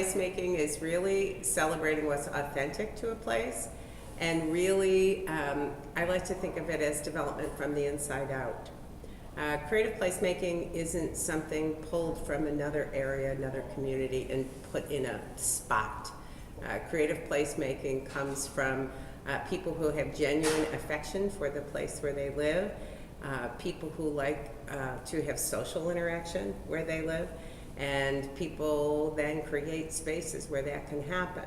placemaking is really celebrating what's authentic to a place, and really, I like to think of it as development from the inside out. Creative placemaking isn't something pulled from another area, another community, and put in a spot. Creative placemaking comes from people who have genuine affection for the place where they live, people who like to have social interaction where they live, and people then create spaces where that can happen.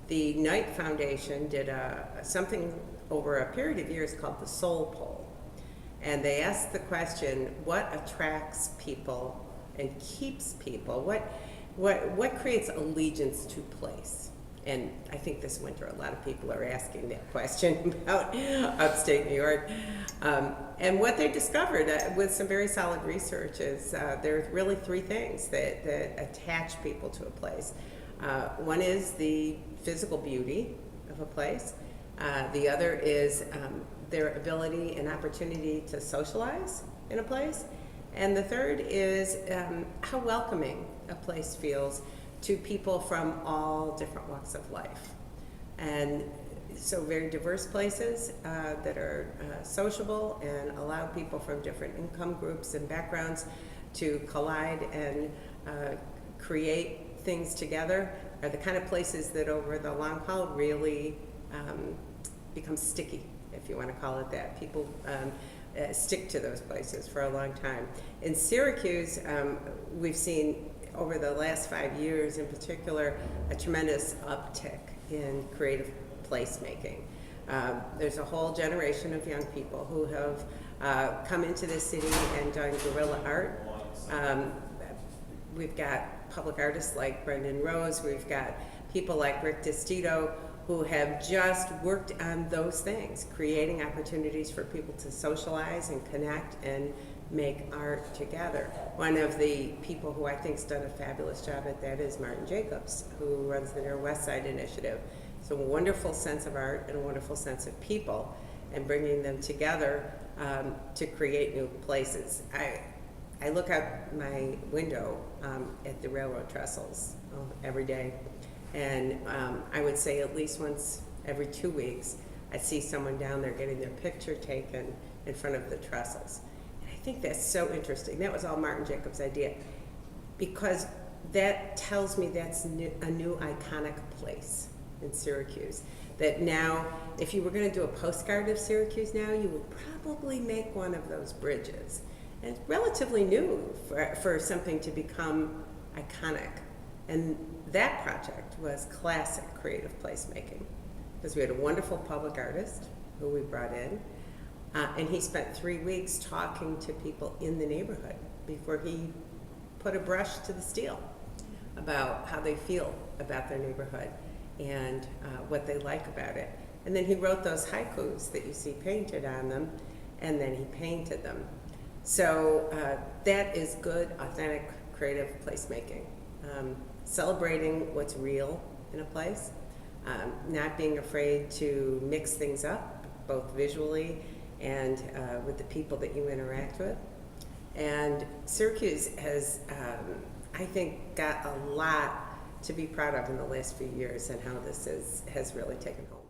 The Knight Foundation did something over a period of years called the Soul Poll. And they asked the question, what attracts people and keeps people? What creates allegiance to place? And I think this winter a lot of people are asking that question about upstate New York. And what they discovered with some very solid research is there's really three things that attach people to a place. One is the physical beauty of a place. The other is their ability and opportunity to socialize in a place. And the third is how welcoming a place feels to people from all different walks of life. And so very diverse places that are sociable and allow people from different income groups and backgrounds to collide and create things together are the kind of places that over the long haul really become sticky, if you want to call it that. People stick to those places for a long time. In Syracuse, we've seen over the last 5 years in particular a tremendous uptick in creative placemaking. There's a whole generation of young people who have come into this city and done guerrilla art. We've got public artists like Brendan Rose, we've got people like Rick Destito who have just worked on those things, creating opportunities for people to socialize and connect and make art together. One of the people who I think's done a fabulous job at that is Martin Jacobs, who runs the Near West Side Initiative. It's a wonderful sense of art and a wonderful sense of people, and bringing them together to create new places. I look out my window at the railroad trestles every day, and I would say at least once every 2 weeks I see someone down there getting their picture taken in front of the trestles. And I think that's so interesting. That was all Martin Jacobs' idea, because that tells me that's a new iconic place in Syracuse. That now, if you were going to do a postcard of Syracuse now, you would probably make one of those bridges. And it's relatively new for something to become iconic. And that project was classic creative placemaking, because we had a wonderful public artist who we brought in, and he spent 3 weeks talking to people in the neighborhood before he put a brush to the steel about how they feel about their neighborhood and what they like about it. And then he wrote those haikus that you see painted on them, and then he painted them. So that is good, authentic, creative placemaking. Celebrating what's real in a place, not being afraid to mix things up, both visually and with the people that you interact with. And Syracuse has, I think, got a lot to be proud of in the last few years, and how this has really taken hold.